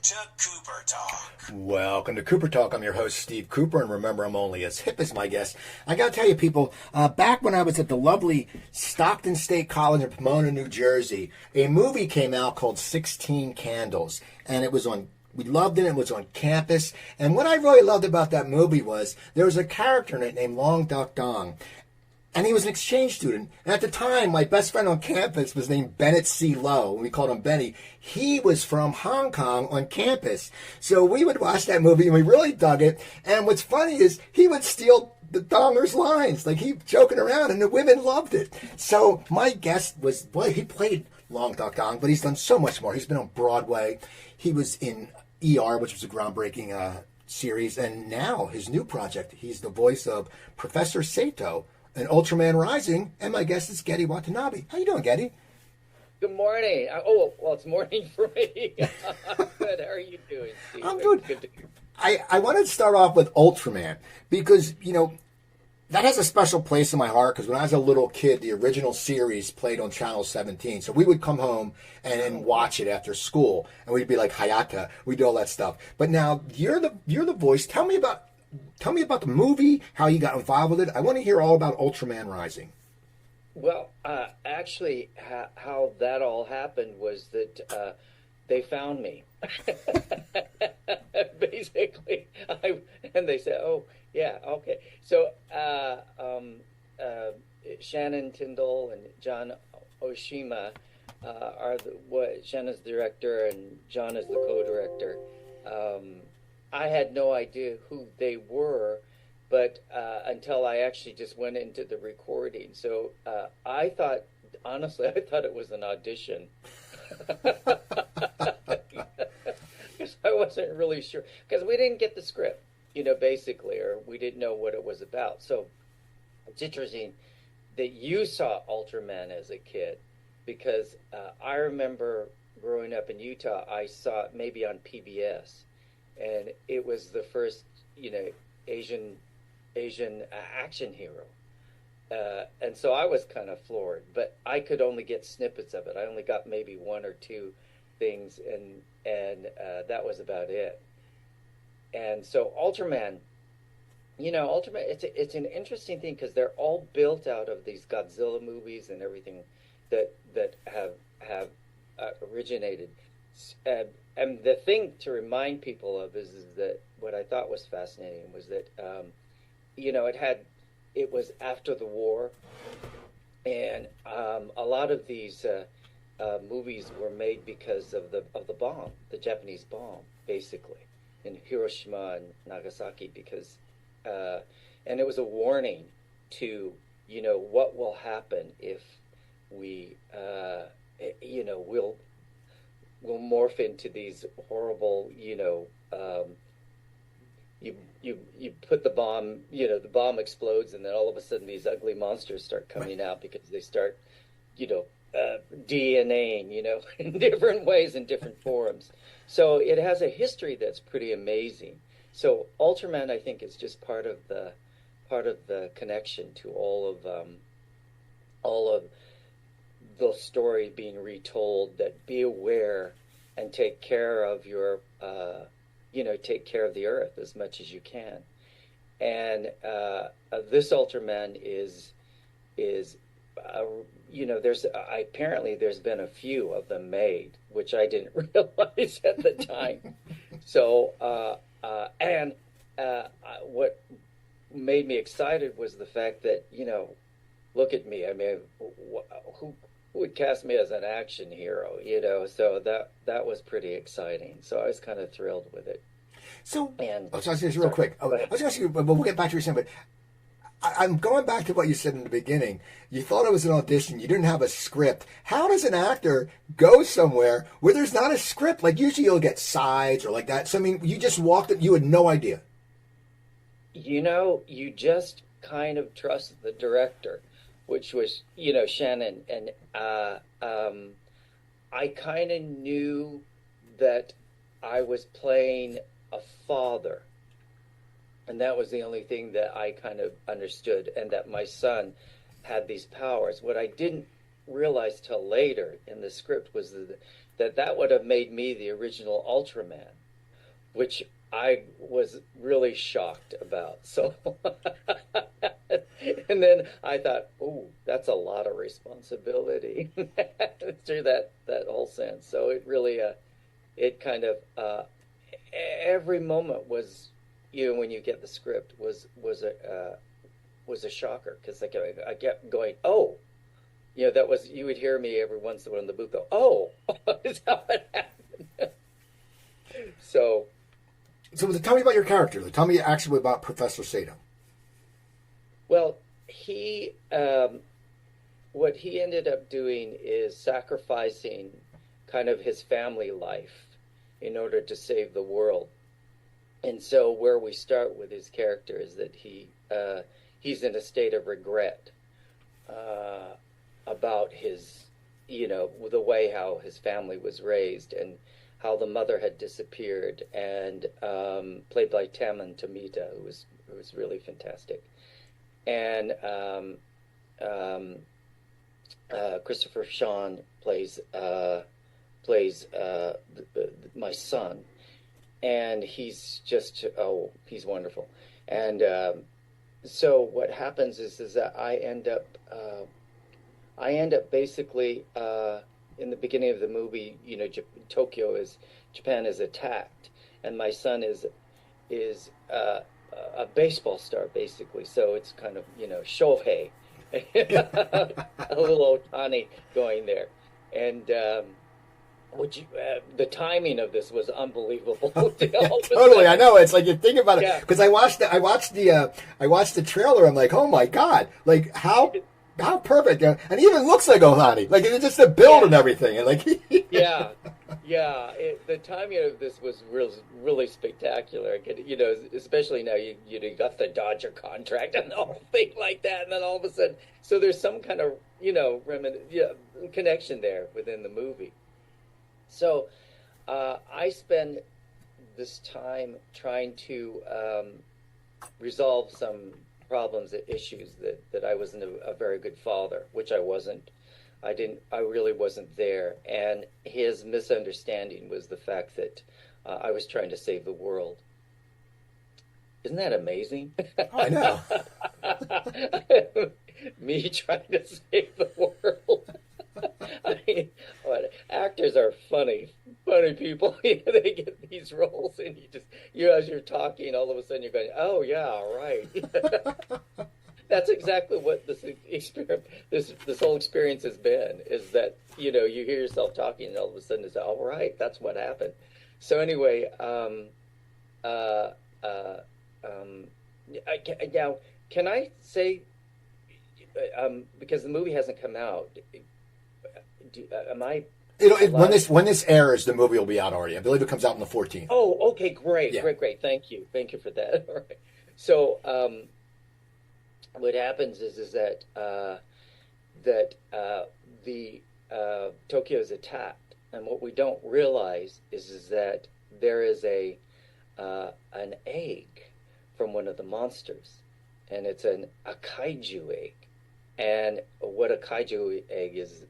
to Cooper Talk. Welcome to Cooper Talk. I'm your host, Steve Cooper, and remember, I'm only as hip as my guest. I got to tell you, people, back when I was at the lovely Stockton State College in Pomona, New Jersey, a movie came out called 16 Candles, and it was on. We loved it. It was on campus. And what I really loved about that movie was there was a character in it named Long Duk Dong. And he was an exchange student. And at the time, my best friend on campus was named Bennett C. Lowe. We called him Benny. He was from Hong Kong on campus. So we would watch that movie and we really dug it. And what's funny is he would steal the Donger's lines. Like he joking around and the women loved it. So my guest was, boy, he played Long Duk Dong, but he's done so much more. He's been on Broadway. He was in ER, which was a groundbreaking series. And now his new project, he's the voice of Professor Sato and Ultraman Rising, and my guest is Gedde Watanabe. How you doing, Gedde? Good morning. Oh, well, it's morning for me. Good. How are you doing, Steve? I'm good. Good to hear. I wanted to start off with Ultraman because, you know, that has a special place in my heart because when I was a little kid, the original series played on Channel 17. So we would come home and watch it after school, and we'd be like Hayata. We'd do all that stuff. But now you're the voice. Tell me about the movie, how you got involved with it. I want to hear all about Ultraman Rising. Well, actually, how that all happened was that they found me. Basically, and they said, "Oh, yeah, okay." So Shannon Tyndall and John Oshima Shannon's the director and John is the co-director. I had no idea who they were, but until I actually just went into the recording. So I thought it was an audition. Because I wasn't really sure. Because we didn't get the script, basically, or we didn't know what it was about. So it's interesting that you saw Ultraman as a kid, because I remember growing up in Utah, I saw it maybe on PBS. And it was the first, Asian action hero, and so I was kind of floored. But I could only get snippets of it. I only got maybe one or two things, and that was about it. And so Ultraman, it's an interesting thing because they're all built out of these Godzilla movies and everything that have originated. And the thing to remind people of is that what I thought was fascinating was that, it was after the war, and a lot of these movies were made because of the bomb, the Japanese bomb, basically, in Hiroshima and Nagasaki, because, and it was a warning to, what will happen if we, will morph into these horrible, you put the bomb, the bomb explodes, and then all of a sudden these ugly monsters start coming out because they start, DNAing, in different ways, in different forms. So it has a history that's pretty amazing. So Ultraman, I think, is just part of the connection to all of the story being retold, that be aware and take care of your, take care of the earth as much as you can. And this Ultraman is apparently there's been a few of them made, which I didn't realize at the time. So, what made me excited was the fact that, look at me. I mean, who would cast me as an action hero, so that was pretty exciting. So I was kind of thrilled with it. So, I was going to say this real quick. I was going to ask you, but we'll get back to your saying, but I'm going back to what you said in the beginning. You thought it was an audition. You didn't have a script. How does an actor go somewhere where there's not a script? Like, usually you'll get sides or like that. So, I mean, you just walked it. You had no idea. You just kind of trust the director, which was, Shannon. And I kind of knew that I was playing a father. And that was the only thing that I kind of understood, and that my son had these powers. What I didn't realize till later in the script was that would have made me the original Ultraman. which I was really shocked about. So, and then I thought, oh, that's a lot of responsibility through that whole sense. So it really, it kind of every moment was, when you get the script was a shocker, because like I kept going, oh, that was, you would hear me every once in a while in the booth go, oh, is that what happened? So tell me about your character. Tell me actually about Professor Sato. Well, he what he ended up doing is sacrificing kind of his family life in order to save the world. And so where we start with his character is that he's in a state of regret about his, the way how his family was raised, and how the mother had disappeared, and played by Taman Tomita, who was really fantastic. And Christopher Sean plays my son, and he's just, he's wonderful. And so what happens is that I end up basically in the beginning of the movie, Japan is attacked, and my son is a baseball star basically. So it's kind of Shohei, a little Otani going there, and the timing of this was unbelievable. Totally, I know. It's like you think about it, because I watched the trailer. I'm like, oh my god, like how perfect, and he even looks like Ohani, like it's just the build and everything, and like yeah. The timing of this was really spectacular. Especially now you got the Dodger contract and the whole thing like that, and then all of a sudden, so there's some kind of connection there within the movie. So I spend this time trying to resolve some problems, issues that I wasn't a very good father, which I wasn't. I really wasn't there. And his misunderstanding was the fact that I was trying to save the world. Isn't that amazing? Oh, I know. Me trying to save the world. I mean, actors are funny people. They get these roles, and as you're talking, all of a sudden you're going, "Oh yeah, right." That's exactly what this whole experience has been. Is that you hear yourself talking, and all of a sudden it's, "All right, that's what happened." So anyway, now can I say, because the movie hasn't come out? Am I? When this airs, the movie will be out already. I believe it comes out on the 14th. Oh, okay, great, yeah. Great. Thank you for that. All right. So, what happens is that the Tokyo is attacked, and what we don't realize is that there is an egg from one of the monsters, and it's a kaiju egg. And what a kaiju egg is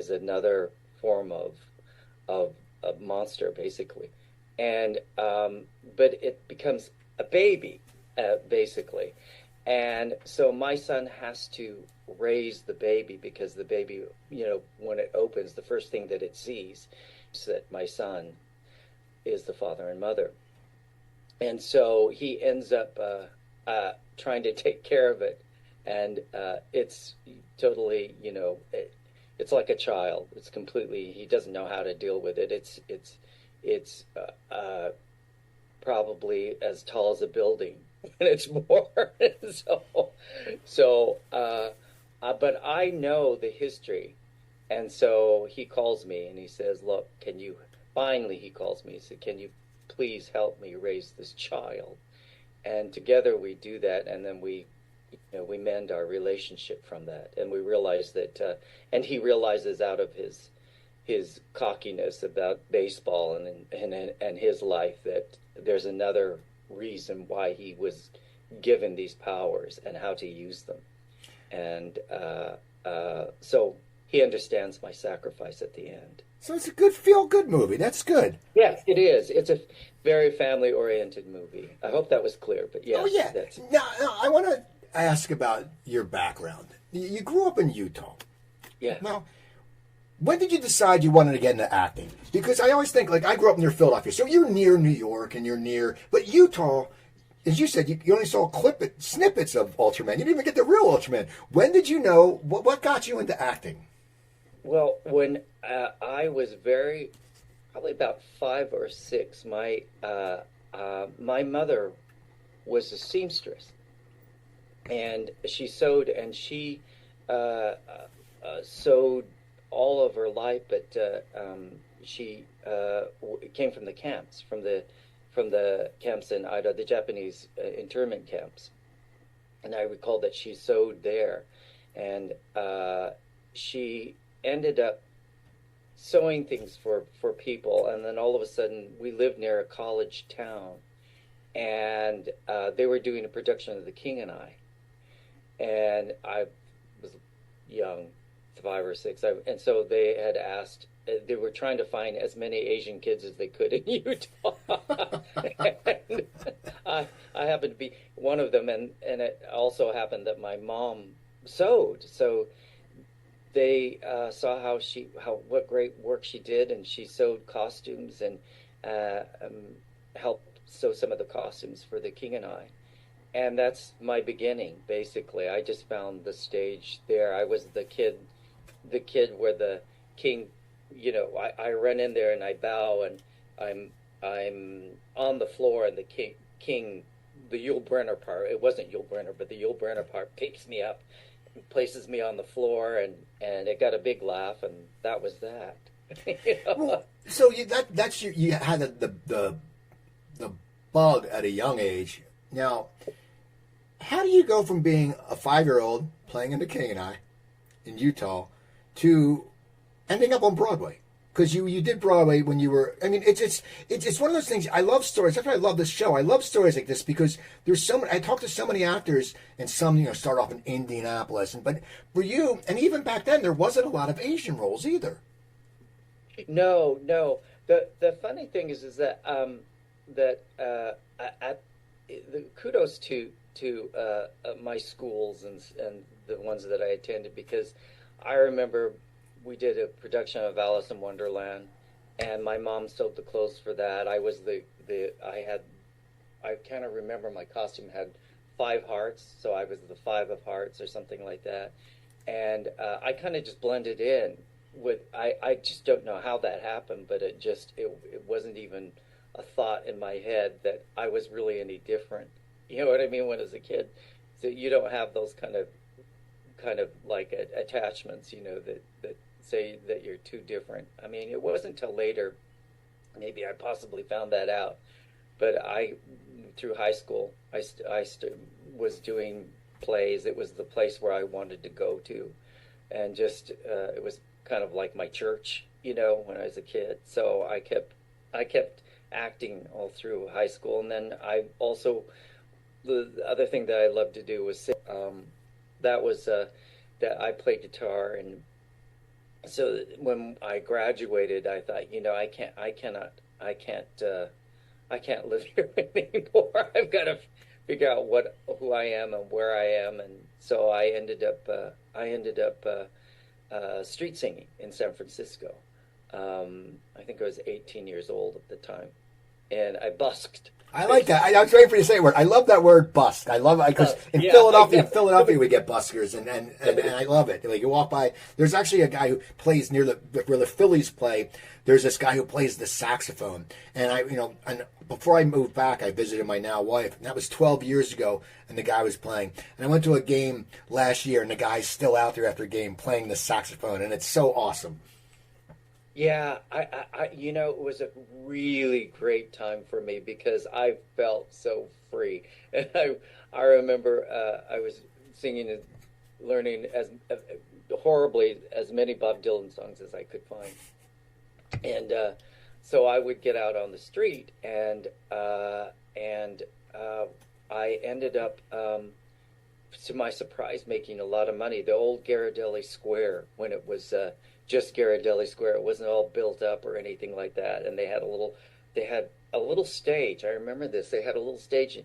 another form of monster, basically. And but it becomes a baby, basically. And so my son has to raise the baby, because the baby, when it opens, the first thing that it sees is that my son is the father and mother. And so he ends up trying to take care of it. And it's totally, it's like a child. It's completely, he doesn't know how to deal with it. It's probably as tall as a building, and it's more. But I know the history, and so he calls me and he says, "Look, finally he calls me. He said, can you please help me raise this child?" And together we do that, and then we mend our relationship from that, and we realize that, and he realizes out of his cockiness about baseball and his life, that there's another reason why he was given these powers and how to use them, and so he understands my sacrifice at the end. So it's a good feel-good movie. That's good. Yes, it is. It's a very family-oriented movie. I hope that was clear, but yes, Oh yeah. that's Now I want to ask about your background. You grew up in Utah. yeah. Now, when did you decide you wanted to get into acting? Because I always think, like, I grew up near Philadelphia, so you're near New York and you're near, but Utah, as you said, you only saw snippets of Ultraman. You didn't even get the real Ultraman. When did you know, what got you into acting? Well, when I was probably about 5 or 6, my mother was a seamstress, and she sewed, and she sewed all of her life, but she came from the camps, from the camps in Idaho, the Japanese internment camps, and I recall that she sewed there, and she ended up sewing things for people, and then all of a sudden we lived near a college town, and they were doing a production of The King and I, and I was young, 5 or 6, and so they had asked. They were trying to find as many Asian kids as they could in Utah. And I happened to be one of them, and it also happened that my mom sewed, so they saw what great work she did, and she sewed costumes and helped sew some of the costumes for The King and I. And that's my beginning, basically. I just found the stage there. I was the kid where the king, I run in there and I bow, and I'm on the floor, and the king, the Yul Brynner part, it wasn't Yul Brynner, but the Yul Brynner part picks me up, places me on the floor, and it got a big laugh, and that was that. Well, so you had the bug at a young age. Now, how do you go from being a 5-year-old playing in The King and I in Utah to ending up on Broadway? Because you did Broadway when you were. I mean, it's one of those things. I love stories. That's why I love this show. I love stories like this because there's so many. I talk to so many actors, and some start off in Indianapolis, but for you, and even back then, there wasn't a lot of Asian roles either. No. The funny thing is that at the kudos to my schools and the ones that I attended, because I remember we did a production of Alice in Wonderland, and my mom sewed the clothes for that. I was I kind of remember my costume had 5 hearts, so I was the 5 of hearts or something like that, and I kind of just blended in with. I just don't know how that happened, but it wasn't even a thought in my head that I was really any different. You know what I mean? When as a kid, so you don't have those kind of like attachments, that say that you're too different. I mean, it wasn't until later, maybe I possibly found that out. But through high school, I was doing plays. It was the place where I wanted to go to, and just it was kind of like my church, when I was a kid. So I kept acting all through high school, and then I also. The other thing that I loved to do was sing. That was that I played guitar, and so when I graduated, I thought, I can't live here anymore. I've got to figure out who I am and where I am, and so I ended up street singing in San Francisco. I think I was 18 years old at the time, and I busked. I like that. I was waiting for you to say a word. I love that word, busk. I love it because in Philadelphia we get buskers, and I love it. Like you walk by, there's actually a guy who plays near where the Phillies play. There's this guy who plays the saxophone, and and before I moved back, I visited my now wife, and that was 12 years ago, and the guy was playing. And I went to a game last year, and the guy's still out there after a game playing the saxophone, and it's so awesome. Yeah, it was a really great time for me because I felt so free. And I remember I was singing and learning as horribly as many Bob Dylan songs as I could find. And so I would get out on the street, and I ended up to my surprise, making a lot of money. The old Ghirardelli Square, when it was just Ghirardelli Square, it wasn't all built up or anything like that. And they had a little stage. I remember this. They had a little stage,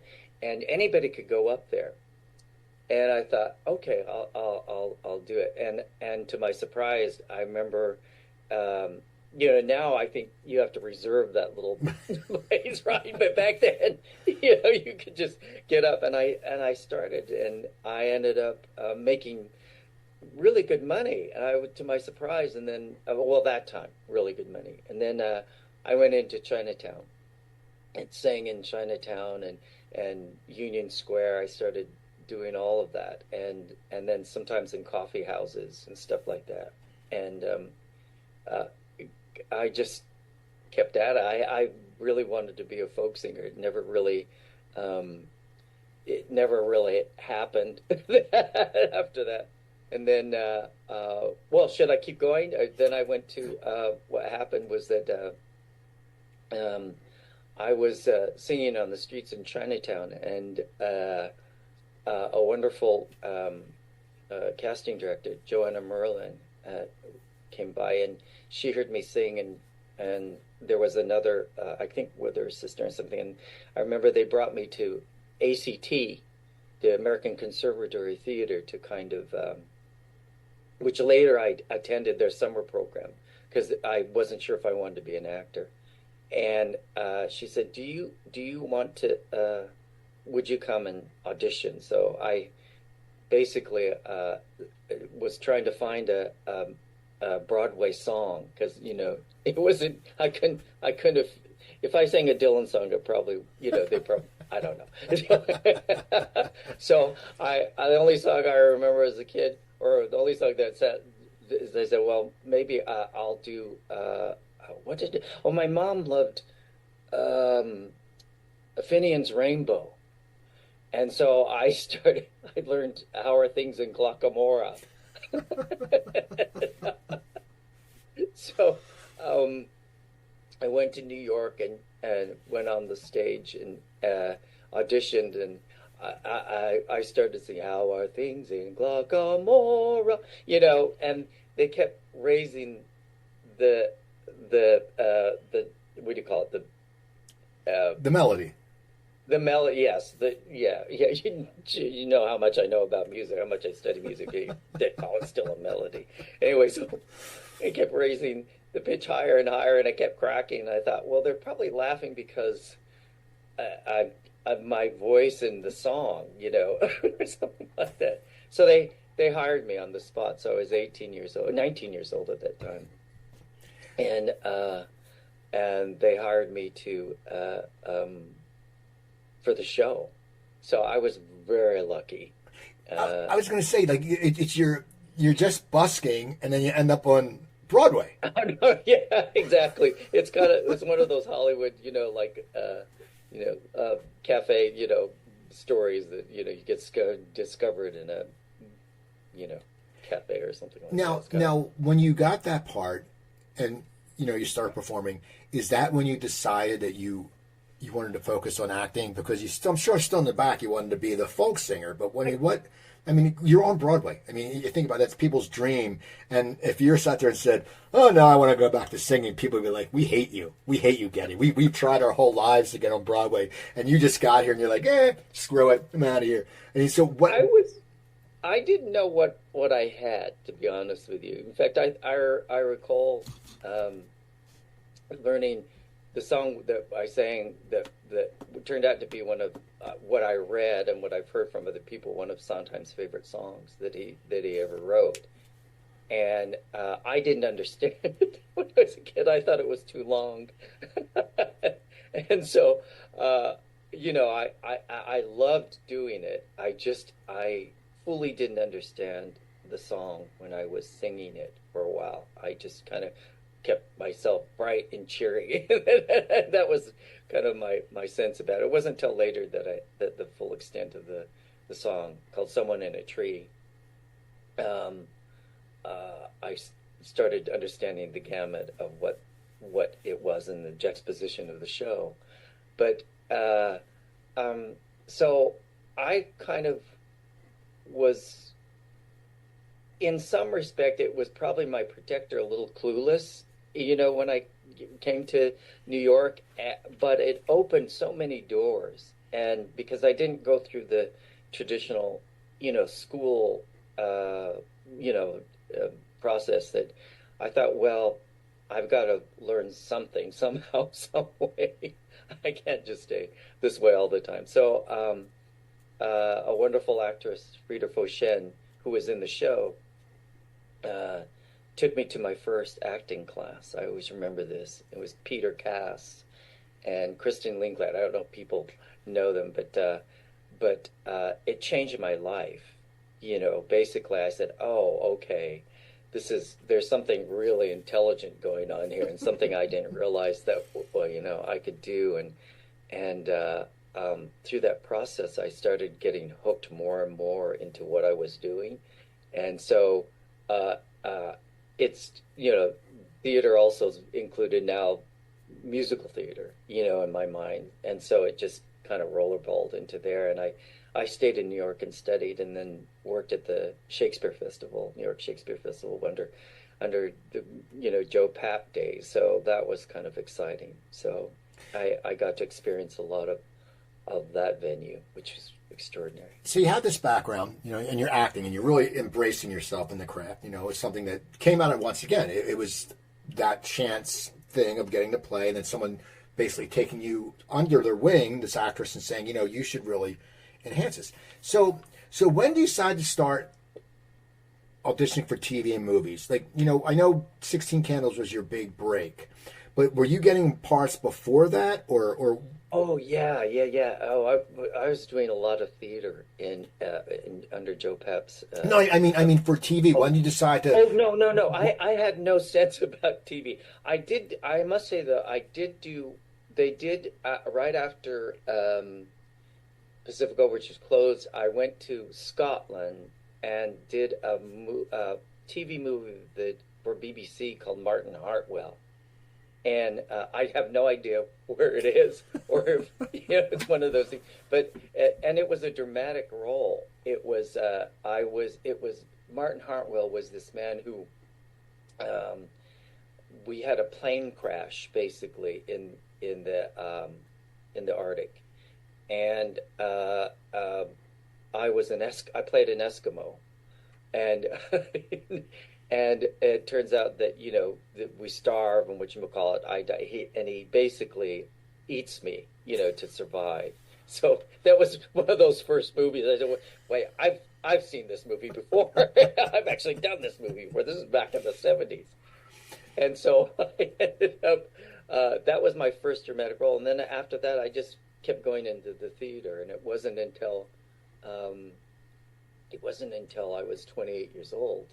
and anybody could go up there. And I thought, okay, I'll do it. And to my surprise, I remember, now I think you have to reserve that little place, right? But back then, you could just get up, and I started, and I ended up making really good money. And to my surprise, and then that time, really good money. And then I went into Chinatown and sang in Chinatown and Union Square. I started doing all of that, and then sometimes in coffee houses and stuff like that. And I just kept at it. I really wanted to be a folk singer. It never really happened after that. And then, should I keep going? Then I went to, what happened was that I was singing on the streets in Chinatown, and a wonderful casting director, Joanna Merlin, came by, and she heard me sing, and there was another, I think with her sister or something, and I remember they brought me to ACT, the American Conservatory Theater, to kind of, which later I attended their summer program, because I wasn't sure if I wanted to be an actor. And she said, do you want to, would you come and audition? So I basically was trying to find a Broadway song, because it wasn't. I couldn't have. If I sang a Dylan song, it probably they probably, I don't know. So the only song I remember as a kid, or the only song that said, they said, well, maybe I'll do. What did it? Oh, my mom loved Finian's Rainbow. And so I learned How Are Things in Glockamora. So I went to New York and went on the stage and auditioned, and I started to sing How Are Things in Glockamora, and they kept raising the what do you call it, the melody. The melody, yes. You know how much I know about music, how much I study music. They call it still a melody. Anyway, so I kept raising the pitch higher and higher, and I kept cracking. And I thought, well, they're probably laughing because of my voice in the song, or something like that. So they hired me on the spot. So I was 19 years old at that time, and they hired me to. For the show. So I was very lucky. I was going to say, like, it's you're just busking, and then you end up on Broadway. Yeah, exactly. It's one of those Hollywood, cafe, stories that, you get discovered in a, cafe or something like that. Now, when you got that part, and, you started performing, is that when you decided that you wanted to focus on acting? Because I'm sure still in the back you wanted to be the folk singer, but you're on Broadway. I mean, you think about it, that's people's dream. And if you sat there and said, oh no, I want to go back to singing, people would be like, we hate you, Gedde. We've tried our whole lives to get on Broadway, and you just got here and you're like, screw it, I'm out of here. And so what? I didn't know what I had, to be honest with you. In fact, I recall learning the song that I sang that turned out to be one of what I read and what I've heard from other people, one of Sondheim's favorite songs that he ever wrote. And I didn't understand it when I was a kid. I thought it was too long. And so, I loved doing it. I fully didn't understand the song when I was singing it for a while. I just kind of kept myself bright and cheery. That was kind of my sense about it. It wasn't until later that the full extent of the song, called Someone in a Tree, I started understanding the gamut of what it was in the juxtaposition of the show. But so I kind of was in some respect, it was probably my protector, a little clueless, when I came to New York, but it opened so many doors. And because I didn't go through the traditional, school, you know, process, that I thought, well, I've got to learn something somehow, some way. I can't just stay this way all the time. So, a wonderful actress, Frida Foshen, who was in the show, took me to my first acting class. I always remember this. It was Peter Cass and Kristen Linklater. I don't know if people know them, but it changed my life. Basically, I said, "Oh, okay, there's something really intelligent going on here, and something I didn't realize that I could do." And through that process, I started getting hooked more and more into what I was doing, and so. It's theater also is included now, musical theater, in my mind, and so it just kind of rollerballed into there. And I stayed in New York and studied, and then worked at the Shakespeare Festival, New York Shakespeare Festival, under the Joe Papp days. So that was kind of exciting. So I got to experience a lot of that venue, which was extraordinary. So you had this background, and you're acting, and you're really embracing yourself in the craft. It's something that came out of, once again, it was that chance thing of getting to play, and then someone basically taking you under their wing, this actress, and saying, you should really enhance this. So when do you decide to start auditioning for TV and movies? Like, I know 16 Candles was your big break, but were you getting parts before that, or? Oh yeah. Oh, I was doing a lot of theater in under Joe Papp's. No, I mean for TV. When did you decide to? Oh no! I had no sense about TV. I must say though, I did do. They did right after Pacifico, which was closed. I went to Scotland and did a TV movie for BBC called Martin Hartwell. And I have no idea where it is, or if it's one of those things. But and it was a dramatic role. It was Martin Hartwell was this man who we had a plane crash basically in the Arctic, and I played an Eskimo, and. And it turns out that that we starve, and whatchamacallit, I die. He basically eats me, to survive. So that was one of those first movies. I said, "Wait, I've seen this movie before. I've actually done this movie before. This is back in the '70s." And so I ended up. That was my first dramatic role, and then after that, I just kept going into the theater, and it wasn't until I was 28 years old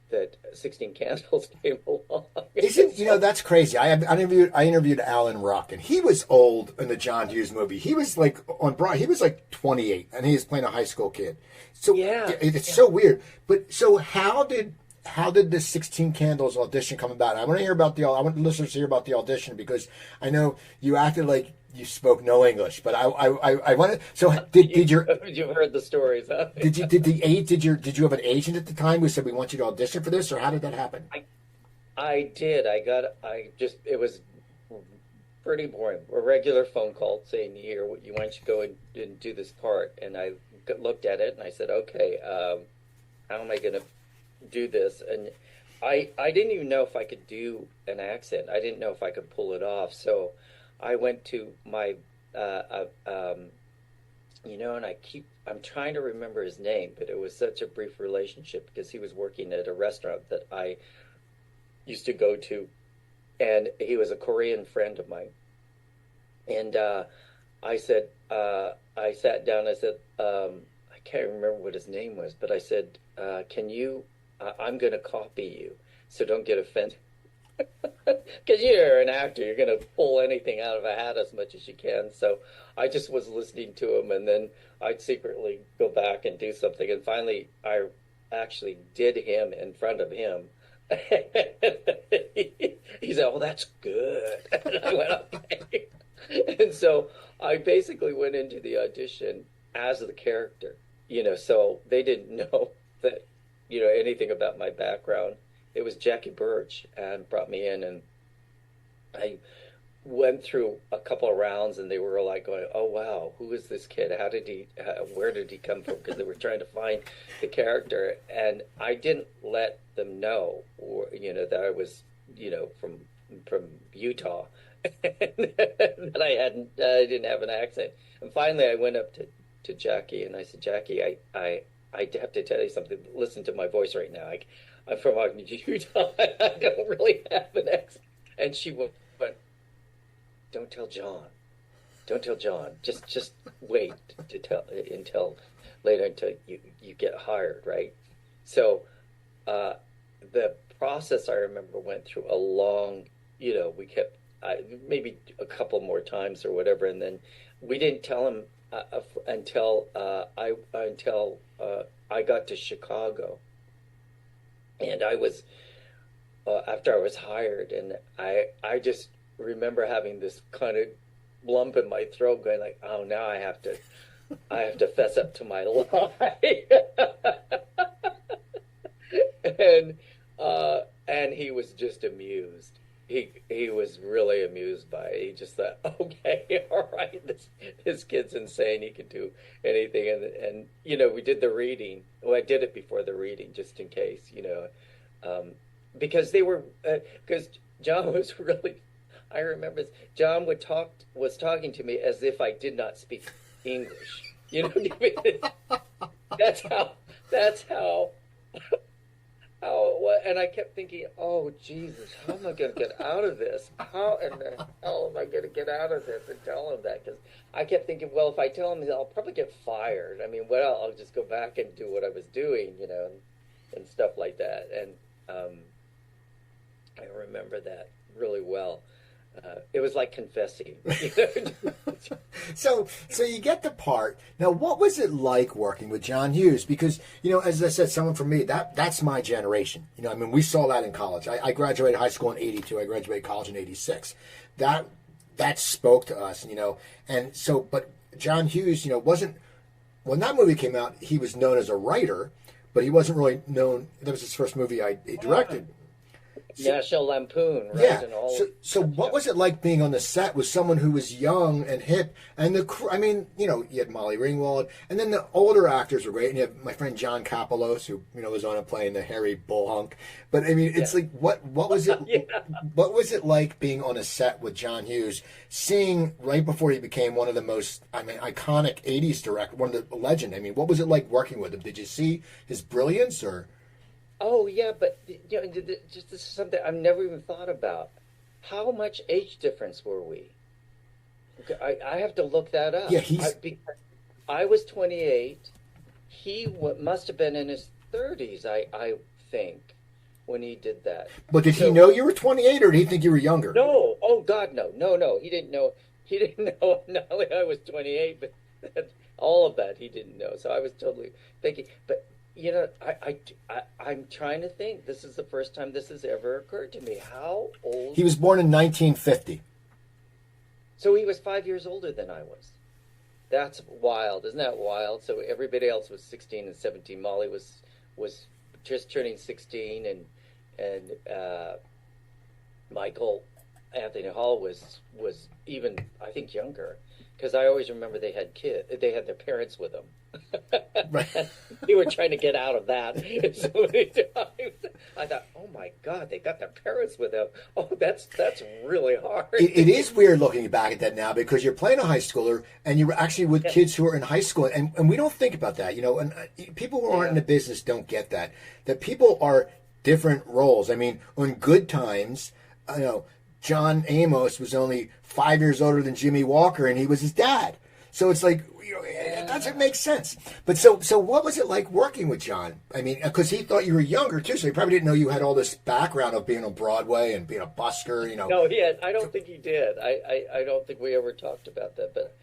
that 16 Candles came along. That's crazy. I interviewed Alan Ruck, and he was old in the John Hughes movie. He was like on Broadway. He was like 28, and he was playing a high school kid. So it's so weird. But so how did the 16 Candles audition come about? I want the listeners to hear about the audition, because I know you acted like you spoke no English, but I want to. So did your you've heard the stories? Huh? Did you have an agent at the time who said, we want you to audition for this, or how did that happen? I did. It was pretty boring. A regular phone call saying, "Here, why don't you go and do this part?" And I looked at it and I said, "Okay, how am I going to do this?" And I didn't even know if I could do an accent. I didn't know if I could pull it off. So I went to my, and I'm trying to remember his name, but it was such a brief relationship because he was working at a restaurant that I used to go to, and he was a Korean friend of mine. And I said, I sat down, I said, I can't remember what his name was, but I said, I'm going to copy you, so don't get offended. Because you're an actor, you're going to pull anything out of a hat as much as you can. So I just was listening to him, and then I'd secretly go back and do something. And finally, I actually did him in front of him. He said, "Oh, that's good." And I went, "Okay." And so I basically went into the audition as the character. So they didn't know that, anything about my background. It was Jackie Birch and brought me in, and I went through a couple of rounds, and they were like going, "Oh wow, who is this kid? Where did he come from?" Because they were trying to find the character, and I didn't let them know, that I was, from Utah, that I didn't have an accent. And finally, I went up to Jackie, and I said, "Jackie, I have to tell you something. Listen to my voice right now. I'm from Utah. I don't really have an accent." And she went, "Don't tell John. Don't tell John. Just wait to tell until later, until you get hired, right?" So the process, I remember, went through a long, we kept maybe a couple more times or whatever, and then we didn't tell him until I got to Chicago, and I was after I was hired, and I just remember having this kind of lump in my throat, going like, "Oh, now I have to fess up to my lie." and and he was just amused. He was really amused by it. He just thought, "Okay, all right, this kid's insane. He can do anything." And we did the reading. Well, I did it before the reading just in case, because they were because John was really. I remember John was talking to me as if I did not speak English. That's how and I kept thinking, "Oh Jesus, how am I going to get out of this? How in the hell am I going to get out of this and tell him that?" Because I kept thinking, well, if I tell him, I'll probably get fired. I mean, well, I'll just go back and do what I was doing, and stuff like that. And I remember that really well. It was like confessing. So you get the part. Now, what was it like working with John Hughes? Because, as I said, someone from me, that's my generation. I mean, we saw that in college. I graduated high school in 82. I graduated college in 86. That spoke to us, And so, but John Hughes, wasn't, when that movie came out, he was known as a writer, but he wasn't really known. That was his first movie he directed. National Lampoon, right? Yeah. And all so what was it like being on the set with someone who was young and hip? And you had Molly Ringwald, and then the older actors were great. And you have my friend John Kapelos, who was on it playing the hairy bull hunk. But I mean, it's like what was it? Yeah. What was it like being on a set with John Hughes, seeing right before he became one of the most iconic '80s director, one of the legend? I mean, what was it like working with him? Did you see his brilliance or? Oh yeah, but just this is something I've never even thought about. How much age difference were we? Okay, I have to look that up. Yeah, because I was 28. He must have been in his 30s, I think, when he did that. But did he know you were 28, or did he think you were younger? No. Oh God, no. He didn't know. He didn't know. Not only I was 28, but all of that he didn't know. So I was totally thinking, but. I'm trying to think. This is the first time this has ever occurred to me. How old? He was born in 1950. So he was 5 years older than I was. That's wild. Isn't that wild? So everybody else was 16 and 17. Molly was just turning 16, and Michael Anthony Hall was even, I think, younger, because I always remember they had their parents with them. Right. We were trying to get out of that so many times. I thought, oh my God, they got their parents with them. Oh, that's really hard. It is weird looking back at that now, because you're playing a high schooler and you're actually with kids who are in high school, and we don't think about that, and people who aren't in the business don't get that people are different roles. I mean, on Good Times, John Amos was only 5 years older than Jimmy Walker, and he was his dad. So it's like, it doesn't make sense. But so what was it like working with John? I mean, because he thought you were younger too, so he probably didn't know you had all this background of being on Broadway and being a busker, No, I don't think he did. I don't think we ever talked about that. But,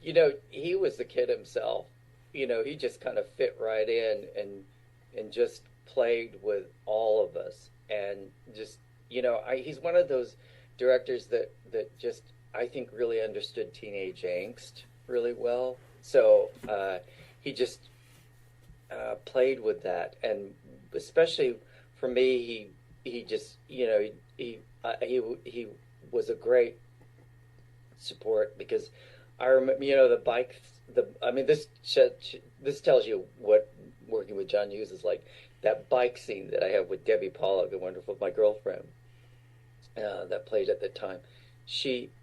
he was the kid himself. He just kind of fit right in and just played with all of us. And just, he's one of those directors that just, I think, really understood teenage angst really well. So he just played with that, and especially for me, he just he was a great support because I remember the bike the I mean this tells you what working with John Hughes is like. That bike scene that I have with Debbie Pollock, the wonderful my girlfriend that played at the time.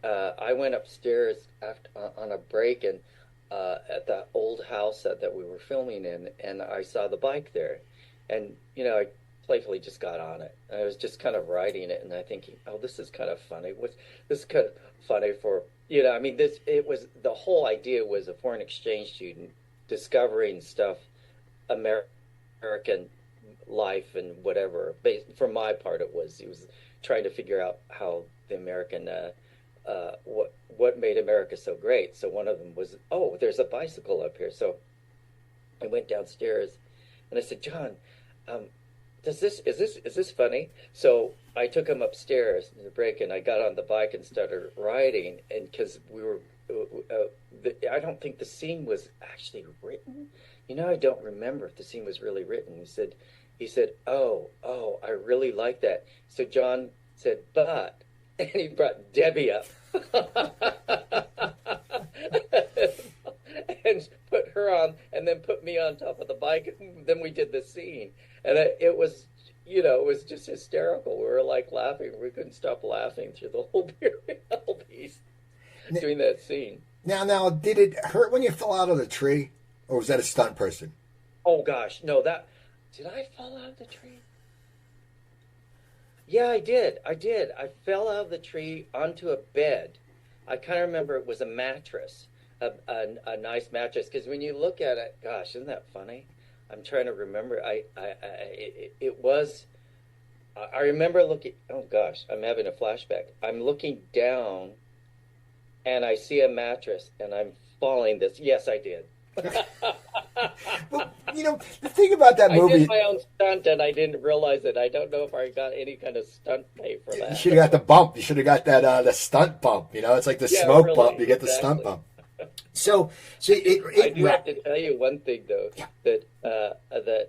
I went upstairs after, on a break and at the old house that we were filming in, and I saw the bike there, and I playfully just got on it. I was just kind of riding it, and I thinking, oh, this is kind of funny. This is kind of funny for I mean, it was the whole idea was a foreign exchange student discovering stuff, American life and whatever. For my part, he was trying to figure out how the American what made America so great. So one of them was, oh, there's a bicycle up here. So I went downstairs and I said, John, is this funny? So I took him upstairs in the break, and I got on the bike and started riding. And because we were, I don't think the scene was actually written. I don't remember if the scene was really written. He said, oh, I really like that. So John said, but, and he brought Debbie up and put her on, and then put me on top of the bike. And then we did the scene, and it was, it was just hysterical. We were like laughing. We couldn't stop laughing through the whole piece doing that scene. Now, did it hurt when you fell out of the tree, or was that a stunt person? Oh gosh, no, did I fall out of the tree? Yeah, I did. I fell out of the tree onto a bed. I kind of remember it was a mattress, a nice mattress. Because when you look at it, gosh, isn't that funny? I'm trying to remember. It was. I remember looking. Oh gosh, I'm having a flashback. I'm looking down, and I see a mattress, and I'm falling. Yes, I did. Well, the thing about that movie... I did my own stunt, and I didn't realize it. I don't know if I got any kind of stunt pay for that. You should have got the bump. You should have got that the stunt bump. It's like the smoke really, bump. You get the stunt bump. So I do have to tell you one thing, though, that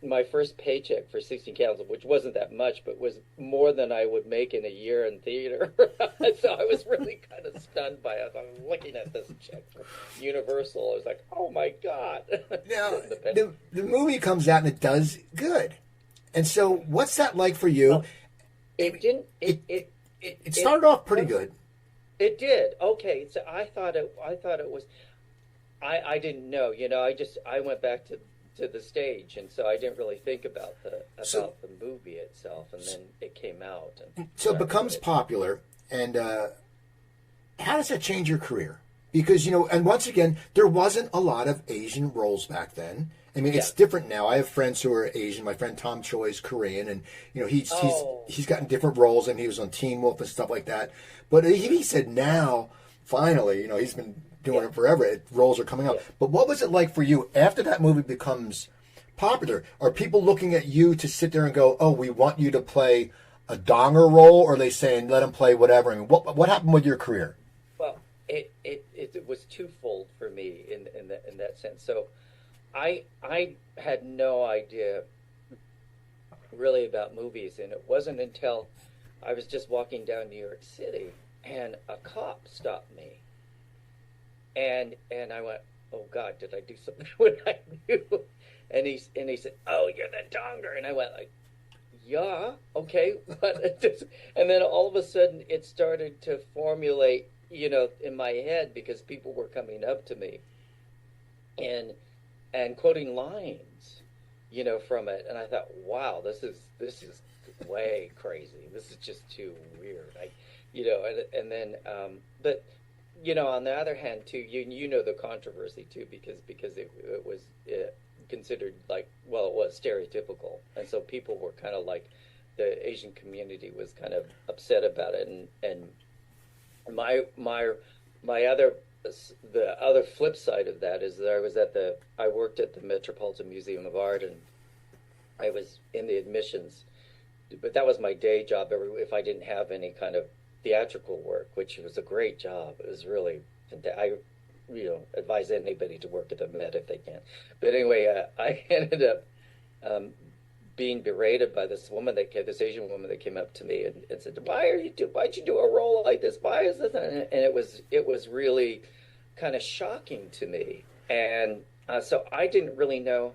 my first paycheck for 16 candles, which wasn't that much, but was more than I would make in a year in theater. So I was really kind of stunned by it. I was looking at this check for Universal. I was like, oh my God. Now, the movie comes out and it does good. And so what's that like for you? Well, it started off pretty good. It did. Okay. So I thought it was, I didn't know, I went back to the stage, and so I didn't really think about the movie itself, and then it came out. And so it becomes popular, and how does that change your career? Because, and once again, there wasn't a lot of Asian roles back then. I mean, it's different now. I have friends who are Asian. My friend Tom Choi is Korean, and he's gotten different roles, and he was on Teen Wolf and stuff like that. But he said now, finally, he's been doing it forever. Roles are coming up. But what was it like for you after that movie becomes popular? Are people looking at you to sit there and go, "Oh, we want you to play a donger role," or are they saying, "Let him play whatever"? I mean, what happened with your career? Well, it was twofold for me in that sense. So, I had no idea really about movies, and it wasn't until I was just walking down New York City and a cop stopped me. And I went, oh God, did I do something when I knew? And he said, oh, you're the donger. And I went like, yeah, okay. And then all of a sudden it started to formulate, in my head, because people were coming up to me and quoting lines, from it. And I thought, wow, this is way crazy. This is just too weird. And then, but on the other hand, too, the controversy too, because it was considered like, well, it was stereotypical, and so people were kind of like, the Asian community was kind of upset about it, and the other flip side of that is that I worked at the Metropolitan Museum of Art, and I was in the admissions, but that was my day job. If I didn't have any kind of theatrical work, which was a great job. It was really, advise anybody to work at the Met if they can. But anyway, I ended up being berated by this Asian woman that came up to me and said, why'd you do a role like this? Why is this? And it was really kind of shocking to me. And so I didn't really know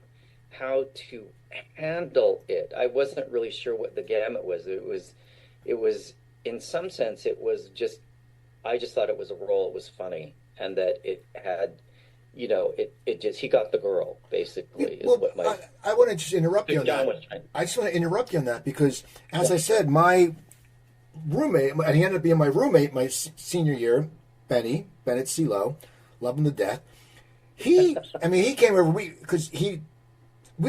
how to handle it. I wasn't really sure what the gamut was. It was in some sense, I just thought it was a role. It was funny. And that it had, he got the girl, basically. I want to just interrupt you on that. I just want to interrupt you on that because, as I said, my roommate, and he ended up being my roommate my senior year, Bennett CeeLo, love him to death. He came over, we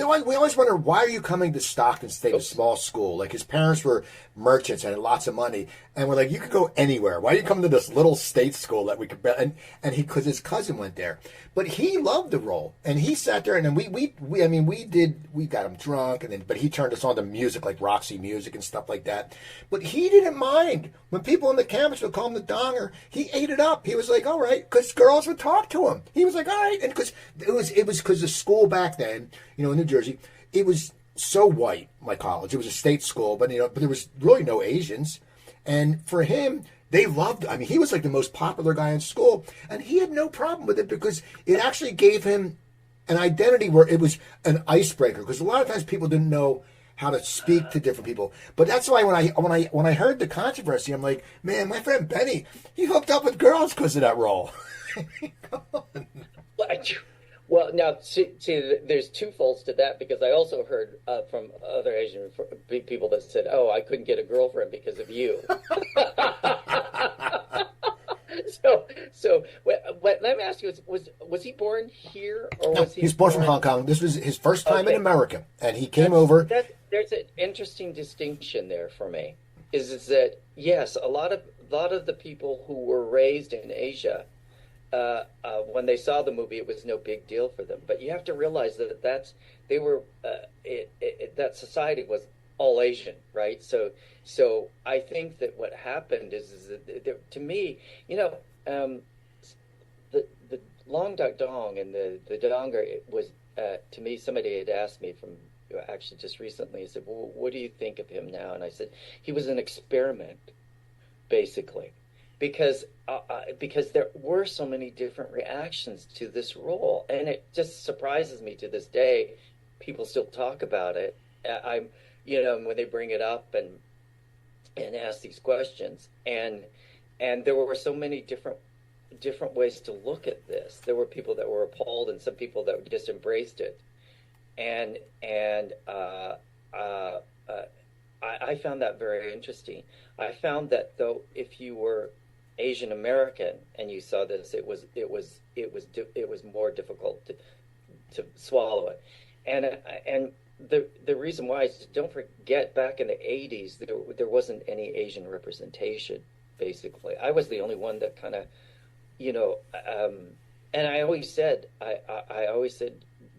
always wonder, why are you coming to Stockton State, a small school? Like, his parents were merchants and had lots of money. And we're like, you could go anywhere. Why are you coming to this little state school that we could... And because his cousin went there. But he loved the role. And he sat there, and then we got him drunk, but he turned us on to music, like Roxy Music and stuff like that. But he didn't mind. When people on the campus would call him the Donger, he ate it up. He was like, all right, because girls would talk to him. He was like, all right. And because it was because the school back then, in New Jersey, it was so white, my college. It was a state school, but there was really no Asians. And for him, they loved, he was like the most popular guy in school, and he had no problem with it because it actually gave him an identity where it was an icebreaker, because a lot of times people didn't know how to speak to different people. But that's why when I heard the controversy, I'm like, man, my friend Benny, he hooked up with girls because of that role. Come on. Well, now, see, there's two folds to that, because I also heard from other Asian people that said, oh, I couldn't get a girlfriend because of you. So let me ask you, was he born here? Or was he's born from Hong Kong. This was his first time in America, and he came over. There's an interesting distinction there for me, is that, yes, a lot of the people who were raised in Asia, when they saw the movie, it was no big deal for them. But you have to realize that that society was all Asian, right? So I think that what happened is that, to me, the Long Duk Dong and the Donger, it was, to me, somebody had asked me from actually just recently, he said, well, what do you think of him now? And I said, he was an experiment, basically. Because there were so many different reactions to this role, and it just surprises me to this day. People still talk about it. When they bring it up and ask these questions, and there were so many different ways to look at this. There were people that were appalled, and some people that just embraced it, and I found that very interesting. I found that, though, if you were Asian American and you saw this, it was more difficult to swallow it, and the reason why is, don't forget, back in the 80s there wasn't any Asian representation. Basically, I was the only one that kind of, and I always said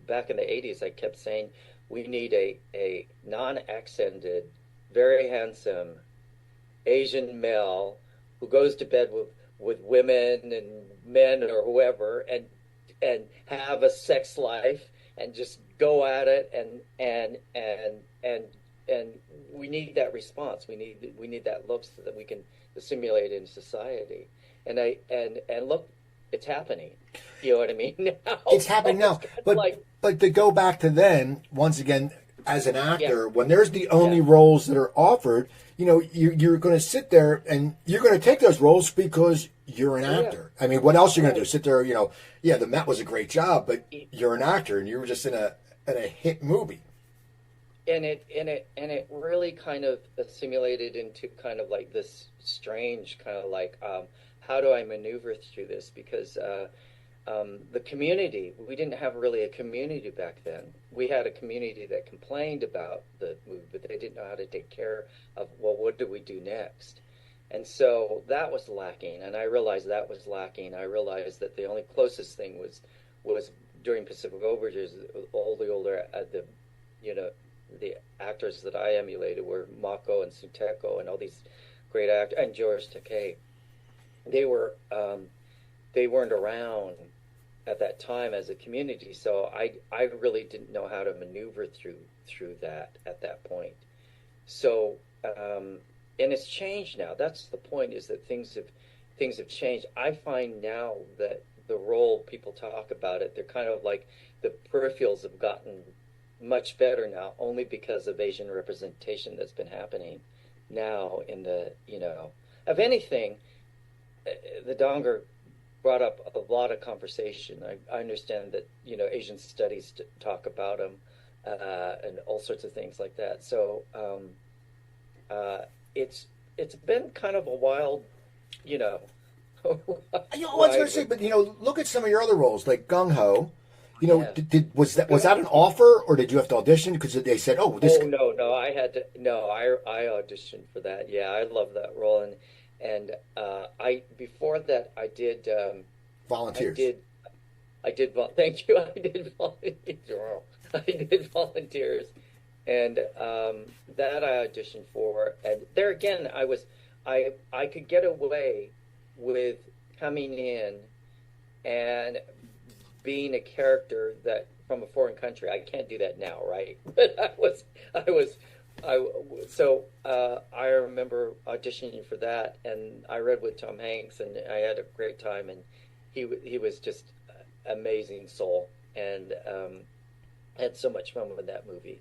back in the 80s, I kept saying we need a non-accented, very handsome Asian male who goes to bed with women and men or whoever, and have a sex life and just go at it, and we need that response. We need that look so that we can assimilate in society. And look, it's happening. You know what I mean? Now it's happening now. But to go back to then, once again, as an actor, when there's the only roles that are offered, you're going to sit there and you're going to take those roles because you're an actor. I mean, what else are you going to do? Sit there, the Met was a great job, but you're an actor and you were just in a hit movie. And it really kind of assimilated into kind of like this strange kind of like, how do I maneuver through this? Because the community, we didn't have really a community back then. We had a community that complained about the movie, but they didn't know how to take care of, well, what do we do next? And so that was lacking, and I realized that was lacking. I realized that the only closest thing was during Pacific Overtures, all the older, the actors that I emulated were Mako and Suteko and all these great actors, and George Takei. They weren't around at that time as a community. So I really didn't know how to maneuver through that at that point. So and it's changed now. That's the point, is that things have changed. I find now that the role, people talk about it, they're kind of like the peripherals have gotten much better now, only because of Asian representation that's been happening now in the, of anything. The Donger brought up a lot of conversation. I understand that, Asian studies talk about them, and all sorts of things like that. So it's been kind of a wild, I was going to say, but look at some of your other roles, like Gung Ho. Yeah. Was that an offer, or did you have to audition? Because they said, "Oh, this." Oh no, I had to. No, I auditioned for that. Yeah, I love that role, and I before that I did Volunteers. Thank you. I did volunteers. I did volunteers, and that I auditioned for. And there again, I could get away with coming in and being a character that from a foreign country. I can't do that now, right? But I remember auditioning for that, and I read with Tom Hanks, and I had a great time, and he was just amazing soul, and had so much fun with that movie.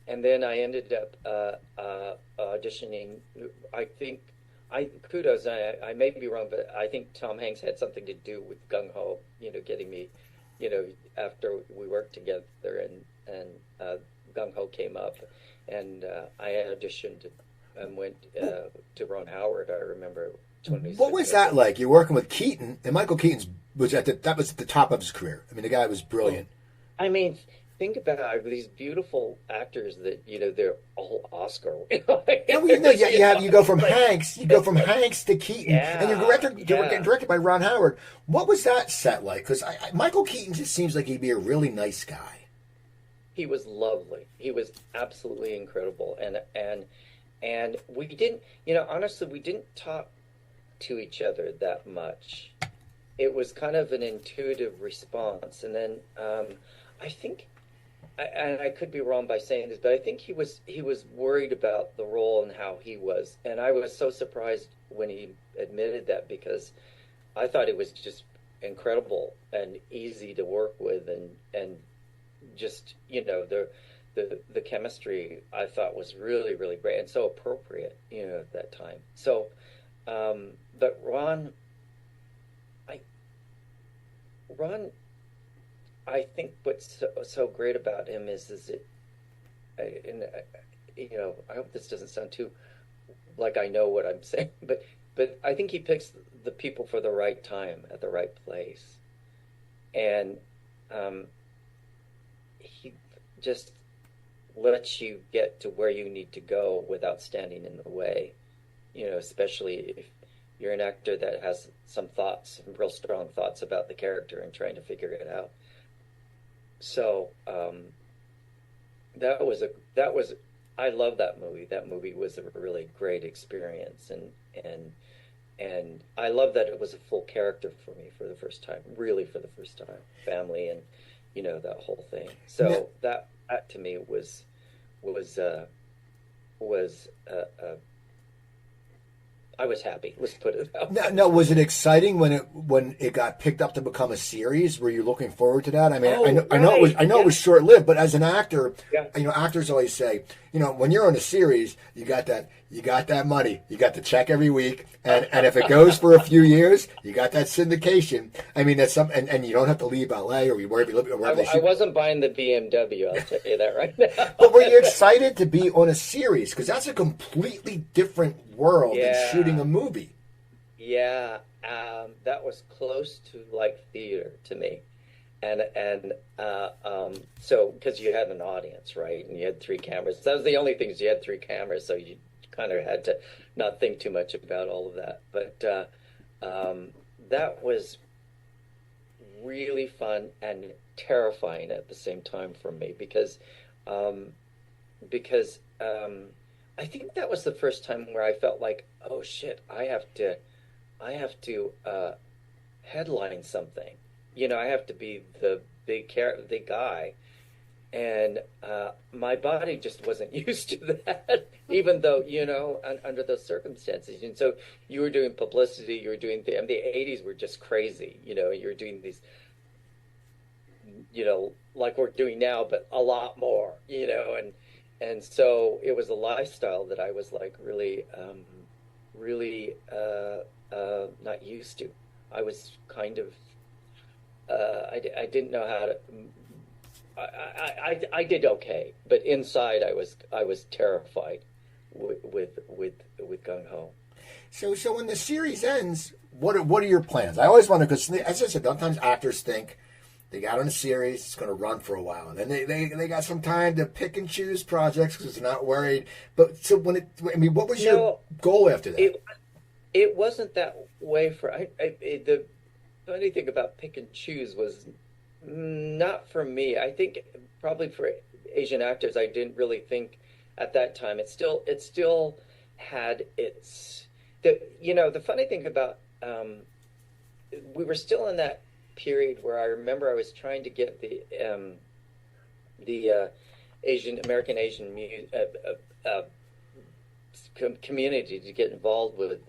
And then I ended up auditioning. I think kudos. I may be wrong, but I think Tom Hanks had something to do with Gung Ho. Getting me. After we worked together, and Gung Ho came up, and I auditioned and went to Ron Howard. I remember. What was that like? You're working with Keaton, and Michael Keaton was at the top of his career. I mean, the guy was brilliant. I mean, think about these beautiful actors that they're all Oscar. You go from Hanks, to Keaton, and you're getting directed by Ron Howard. What was that set like? Because Michael Keaton just seems like he'd be a really nice guy. He was lovely. He was absolutely incredible, and we didn't, honestly, we didn't talk to each other that much. It was kind of an intuitive response, and then I think. And I could be wrong by saying this, but I think he was worried about the role and how he was, and I was so surprised when he admitted that, because I thought it was just incredible and easy to work with, and just the chemistry I thought was really, really great and so appropriate at that time. So, but Ron. I think what's so great about him is it, and I hope this doesn't sound too like I know what I'm saying, but I think he picks the people for the right time at the right place, and he just lets you get to where you need to go without standing in the way, especially if you're an actor that has some real strong thoughts about the character and trying to figure it out. So that was I love that movie. That movie was a really great experience, and I love that it was a full character for me for the first time, really for the first time, family, and that whole thing. So that to me was I was happy. Let's put it out. Now, was it exciting when it got picked up to become a series? Were you looking forward to that? I mean, I know it was short lived, but as an actor, actors always say, when you're on a series, you got that money, you got the check every week, and if it goes for a few years, you got that syndication. I mean, that's and you don't have to leave LA or wherever you live. I wasn't buying the BMW. I'll tell you that right now. But were you excited to be on a series? Because that's a completely different world than shooting a movie. Yeah, that was close to like theater to me, and so because you had an audience, right, and you had 3 cameras. That was the only things, you had 3 cameras, so you kind of had to not think too much about all of that. But that was really fun and terrifying at the same time for me, because I think that was the first time where I felt like, oh shit, I have to headline something, I have to be the big guy, and my body just wasn't used to that, even though under those circumstances. And so you were doing publicity, you were doing the '80s were just crazy. You're doing these, like we're doing now, but a lot more. And so it was a lifestyle that I was like really, really not used to. I was kind of, I didn't know how to. I did okay, but inside I was terrified with Gung Ho. So when the series ends, what are your plans? I always wonder, because as I said, sometimes actors think they got on a series, it's going to run for a while, and then they got some time to pick and choose projects because they're not worried. But so what was your goal after that? It wasn't that way for the funny thing about pick and choose was not for me. I think probably for Asian actors, I didn't really think at that time. It still had the funny thing about we were still in that period where I remember I was trying to get the American Asian community to get involved with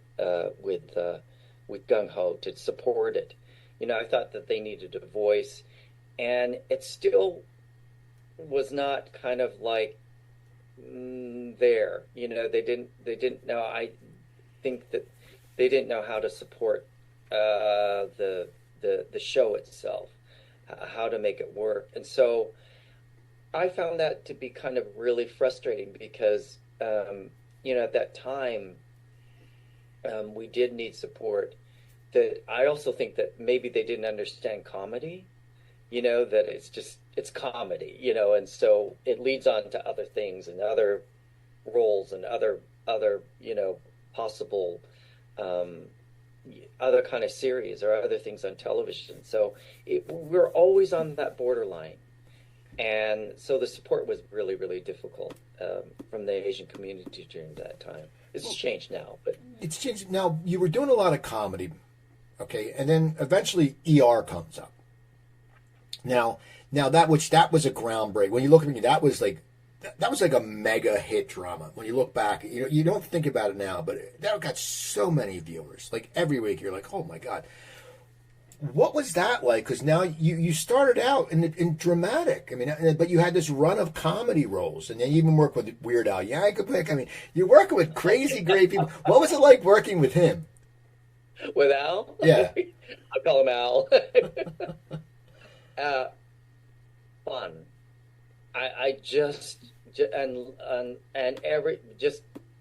Gung Ho to support it. I thought that they needed a voice, and it still was not kind of like there. They didn't know. I think that they didn't know how to support the show itself, how to make it work. And so I found that to be kind of really frustrating because at that time we did need support. That I also think that maybe they didn't understand comedy, that it's comedy, and so it leads on to other things and other roles and other possible other kind of series or other things on television. So we're always on that borderline, and so the support was really, really difficult from the Asian community during that time. It's changed now, but it's changed now. You were doing a lot of comedy. Okay, and then eventually ER comes up. Now that was a groundbreak. When you look at it, that was like a mega hit drama. When you look back, you don't think about it now, but that got so many viewers. Like every week, you're like, oh my god, what was that like? Because now you started out in dramatic. I mean, but you had this run of comedy roles, and then you even worked with Weird Al Yankovic. I mean, you're working with crazy great people. What was it like working with him? With Al? Yeah. I'll call him Al. Fun. I just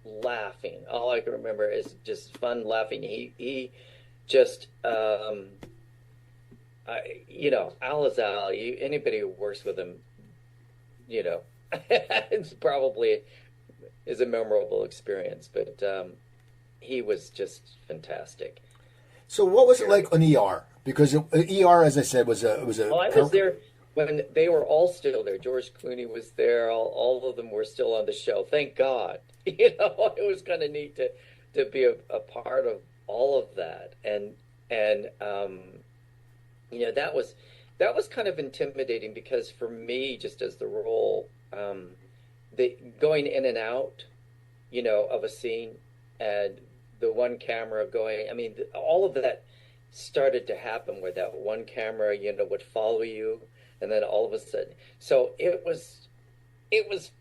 laughing. All I can remember is just fun laughing. He just Al is Al. Anybody who works with him, it's probably is a memorable experience. But he was just fantastic. So what was it like on ER? Because ER, as I said, was a. Well, I was there when they were all still there. George Clooney was there. All of them were still on the show. Thank God. It was kind of neat to be a part of all of that, and that was kind of intimidating because for me, just as the role, going in and out, of a scene, and the one camera going. I mean, all of that started to happen where that one camera, would follow you, and then all of a sudden, so it was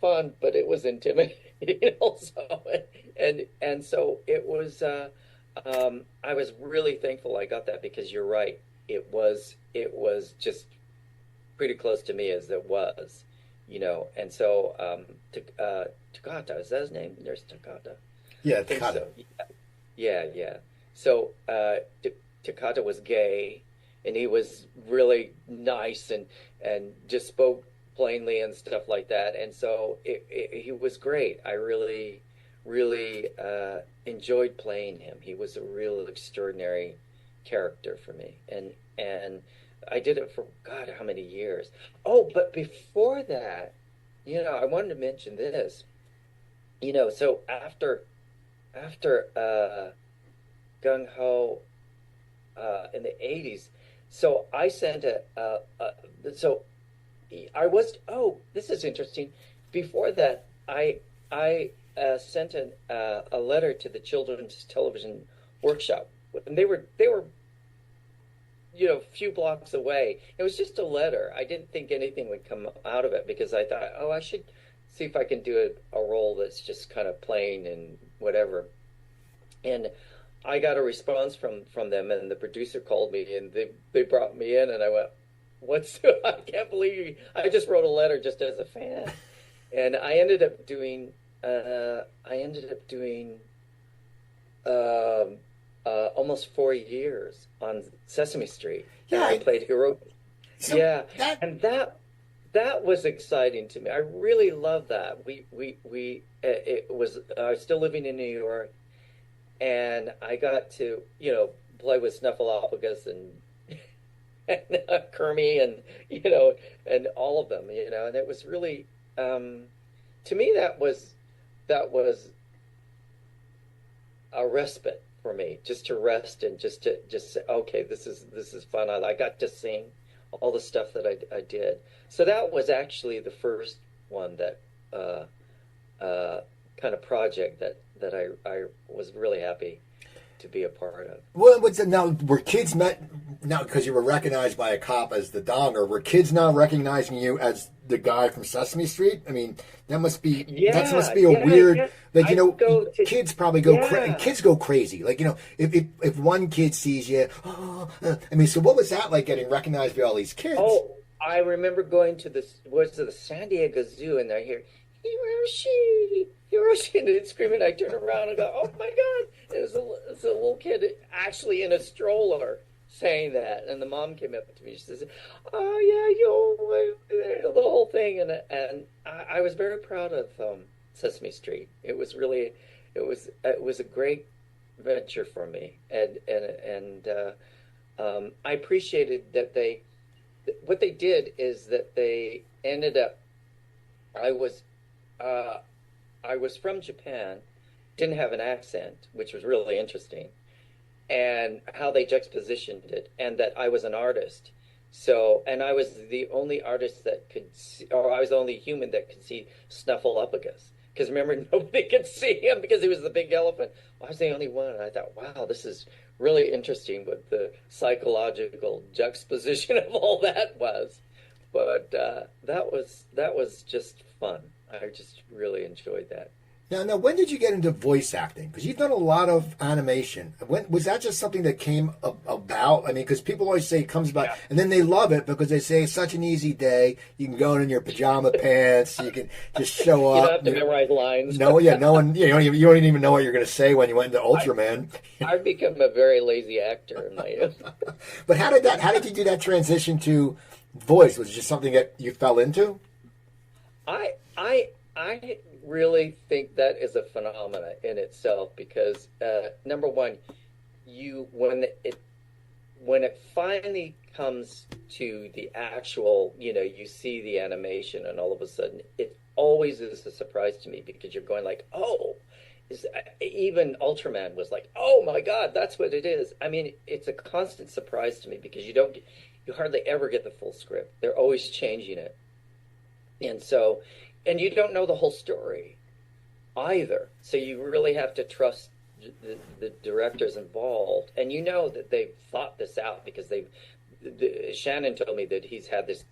fun, but it was intimidating also, and so it was. I was really thankful I got that because you're right. It was just pretty close to me as it was, and so Takata, is that his name? There's Takata. Yeah, I think Takata. so. Yeah. So Takata was gay, and he was really nice and just spoke plainly and stuff like that. And so he was great. I really, really enjoyed playing him. He was a real extraordinary character for me, and I did it for God, how many years? Oh, but before that, I wanted to mention this. So after Gung Ho in the '80s, So I sent so I was, oh, this is interesting. Before that, I sent a letter to the Children's Television Workshop, and they were a few blocks away. It was just a letter. I didn't think anything would come out of it because I thought, oh, I should see if I can do a role that's just kind of plain and whatever. And I got a response from them, and the producer called me, and they brought me in, and I went, "What's? I can't believe I just wrote a letter just as a fan." And I ended up doing almost 4 years on Sesame Street. Yeah, And I played hero. so Yeah, that and that was exciting to me. I really love that. We it was I was still living in New York, and I got to play with Snuffleupagus and Kermie and and all of them, and it was really to me that was a respite for me, just to rest and just say, okay, this is fun. I got to sing all the stuff that I did. So that was actually the first one that kind of project that I was really happy to be a part of. well, what's it now? Were kids met now because you were recognized by a cop as the Dong, or were kids now recognizing you as the guy from Sesame Street? I mean, that must be a weird, Yeah. like I go to kids probably go yeah. kids go crazy. Like if one kid sees you, oh, I mean, so what was that like getting recognized by all these kids? Oh, I remember going to the San Diego Zoo, and I hear Hiroshi, Hiroshi, and it's screaming. I turn around and go, "Oh my God!" It was a little kid actually in a stroller saying that, and the mom came up to me. She says, "Oh yeah, the whole thing," and I was very proud of Sesame Street. It was really, it was a great venture for me, and I appreciated that what they did is that they ended up. I was I was from Japan, didn't have an accent, which was really interesting, and how they juxtapositioned it, and that I was an artist. So, and I was the only artist that could see, or I was the only human that could see Snuffleupagus. Because remember, nobody could see him because he was the big elephant. Well, I was the only one, and I thought, wow, this is really interesting what the psychological juxtaposition of all that was. But that was just fun. I just really enjoyed that. Now, when did you get into voice acting? Because you've done a lot of animation. When was that just something that came about? I mean, because people always say it comes about, and then they love it because they say it's such an easy day. You can go in your pajama pants. You can just show You up. don't have to memorize lines. No, yeah, no one. You don't even know what you're going to say when you went into Ultraman. I've become a very lazy actor in my youth. But how did you do that transition to voice? Was it just something that you fell into? I really think that is a phenomena in itself because number one, when it finally comes to the actual, you see the animation, and all of a sudden it always is a surprise to me because you're going like, oh, even Ultraman was like, oh my God, that's what it is. I mean, it's a constant surprise to me because you hardly ever get the full script. They're always changing it. And you don't know the whole story either. So you really have to trust the directors involved. And you know that they've thought this out because Shannon told me that he's had this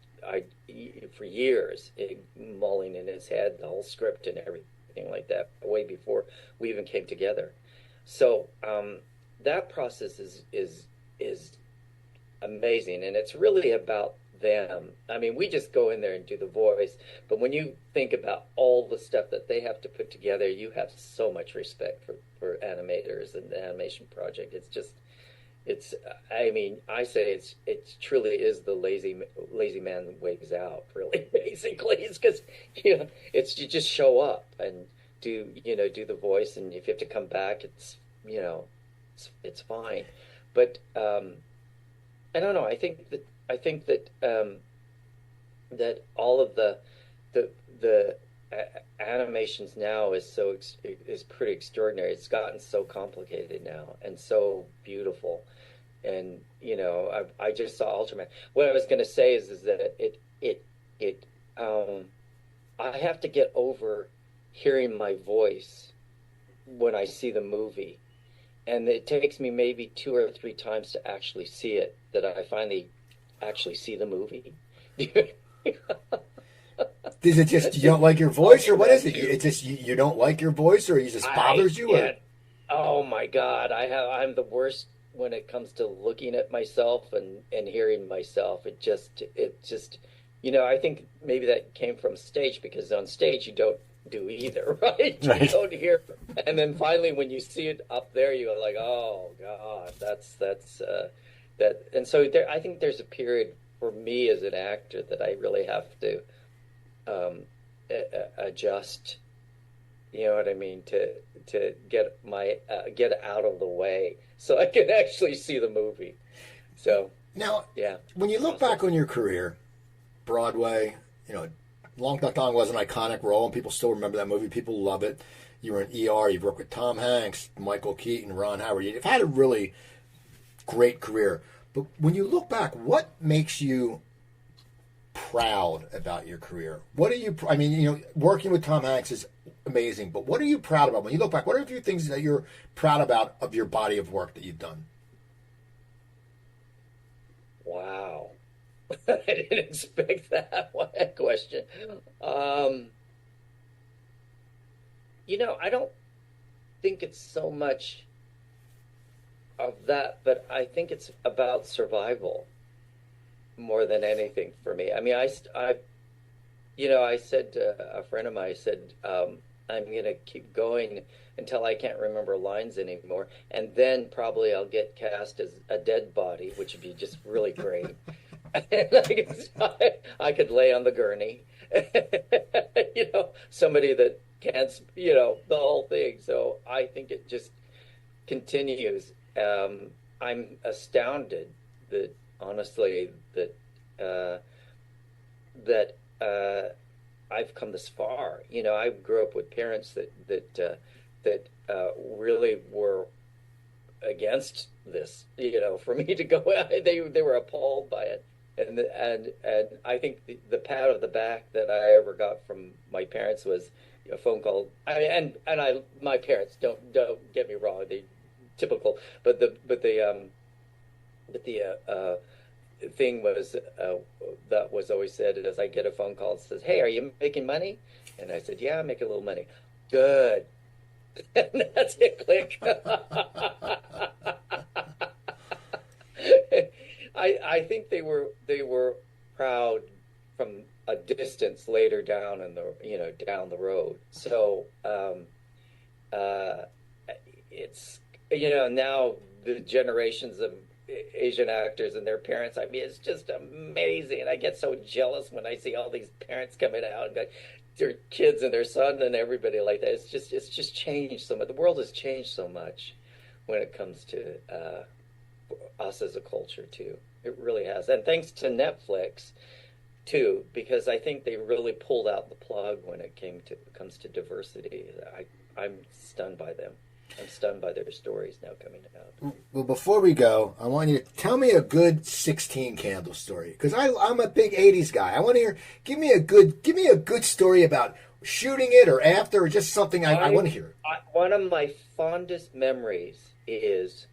for years, mulling in his head, the whole script and everything like that, way before we even came together. So that process is amazing. And it's really about them. I mean, we just go in there and do the voice, but when you think about all the stuff that they have to put together, you have so much respect for animators and the animation project. I mean, I say it truly is the lazy man wigs out, really. Basically, it's because it's you just show up and do the voice, and if you have to come back, it's fine. But I don't know. I think that that all of the animations now is pretty extraordinary. It's gotten so complicated now and so beautiful, and I just saw Ultraman. What I was going to say is that it I have to get over hearing my voice when I see the movie, and it takes me maybe 2 or 3 times to actually see it, that I finally actually see the movie. Is it just you don't like your voice, or what is it? It's just you don't like your voice, or it just bothers you? Or? Oh my God, I'm the worst when it comes to looking at myself and hearing myself. It just I think maybe that came from stage, because on stage you don't do either, right? You don't hear, and then finally when you see it up there, you're like, oh God, that's that. And so I think there's a period for me as an actor that I really have to adjust. You know what I mean? To get get out of the way so I can actually see the movie. So now, yeah. When you look back on your career, Broadway, Long Duk Dong was an iconic role, and people still remember that movie. People love it. You were in ER. You've worked with Tom Hanks, Michael Keaton, Ron Howard. You've had a really great career. But when you look back, what makes you proud about your career? What are you? I mean, working with Tom Hanks is amazing, but what are you proud about when you look back? What are a few things that you're proud about of your body of work that you've done? Wow. I didn't expect that question. I don't think it's so much of that, but I think it's about survival more than anything for me. I mean, I said to a friend of mine, I said, I'm going to keep going until I can't remember lines anymore. And then probably I'll get cast as a dead body, which would be just really great. And I could lay on the gurney, somebody that can't, the whole thing. So I think it just continues. I'm astounded that, honestly, that I've come this far. I grew up with parents that really were against this. For me to go, they were appalled by it. And I think the pat of the back that I ever got from my parents was a phone call. My parents, don't get me wrong, they typical, but the thing was that was always said as I get a phone call that says, "Hey, are you making money?" And I said, "Yeah, I'm making a little money." Good. And that's it. Click. I think they were proud from a distance later down down the road. So it's now the generations of Asian actors and their parents. I mean, it's just amazing. And I get so jealous when I see all these parents coming out and their kids and their son and everybody like that. It's just changed so much. The world has changed so much when it comes to us as a culture too. It really has. And thanks to Netflix too, because I think they really pulled out the plug when it comes to diversity. I'm stunned by them. I'm stunned by their stories now coming out. Well, before we go, I want you to tell me a good 16 Candle story, because I'm a big 80s guy. I want to hear. Give me a good story about shooting it or after, or just something I want to hear. One of my fondest memories is,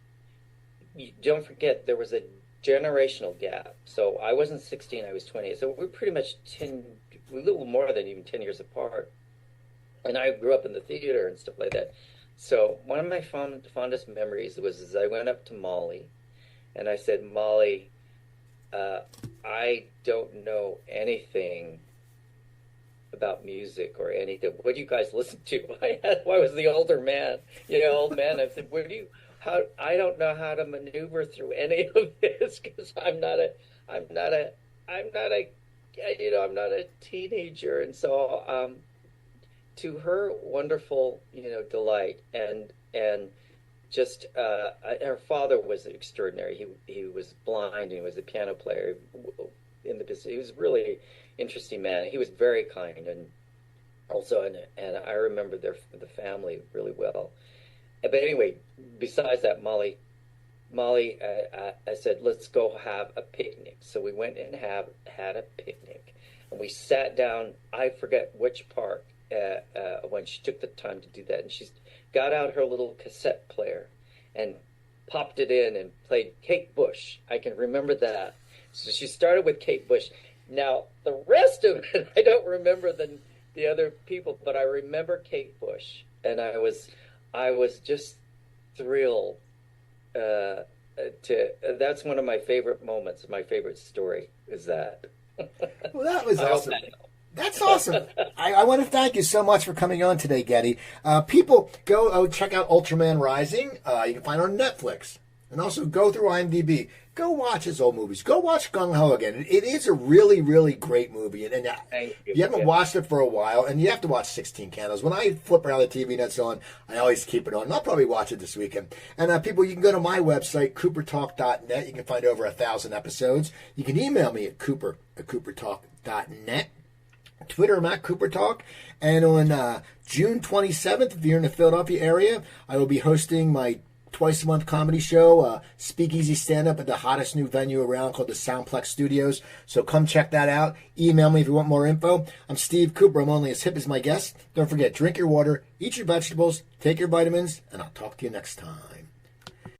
don't forget, there was a generational gap. So I wasn't 16, I was 20. So we're pretty much a little more than even 10 years apart. And I grew up in the theater and stuff like that. So one of my fondest memories was as I went up to Molly, and I said, "Molly, I don't know anything about music or anything. What do you guys listen to?" I was the older man, old man. I said, I don't know how to maneuver through any of this, because I'm not a teenager. And so, to her wonderful, delight, and just her father was extraordinary. He was blind, and he was a piano player in the business. He was a really interesting man. He was very kind, and also, and I remember the family really well. But anyway, besides that, Molly Molly, I said, let's go have a picnic. So we went and had a picnic. And we sat down, I forget which park, when she took the time to do that. And she got out her little cassette player and popped it in and played Kate Bush. I can remember that. So she started with Kate Bush. Now, the rest of it, I don't remember the other people, but I remember Kate Bush. And I was just thrilled that's one of my favorite moments. My favorite story is that. Well, that was awesome. That's awesome. I want to thank you so much for coming on today, Gedde. People, go check out Ultraman Rising. You can find it on Netflix. And also go through IMDb. Go watch his old movies. Go watch Gung Ho again. It is a really, really great movie. And you haven't watched it for a while, and you have to watch 16 Candles. When I flip around the TV that's on, I always keep it on. And I'll probably watch it this weekend. And people, you can go to my website, coopertalk.net. You can find over 1,000 episodes. You can email me at coopertalk.net. Twitter, I'm at Cooper Talk. And on June 27th, if you're in the Philadelphia area, I will be hosting my twice-a-month comedy show, Speakeasy Stand-Up at the hottest new venue around called the Soundplex Studios. So come check that out. Email me if you want more info. I'm Steve Cooper. I'm only as hip as my guest. Don't forget, drink your water, eat your vegetables, take your vitamins, and I'll talk to you next time.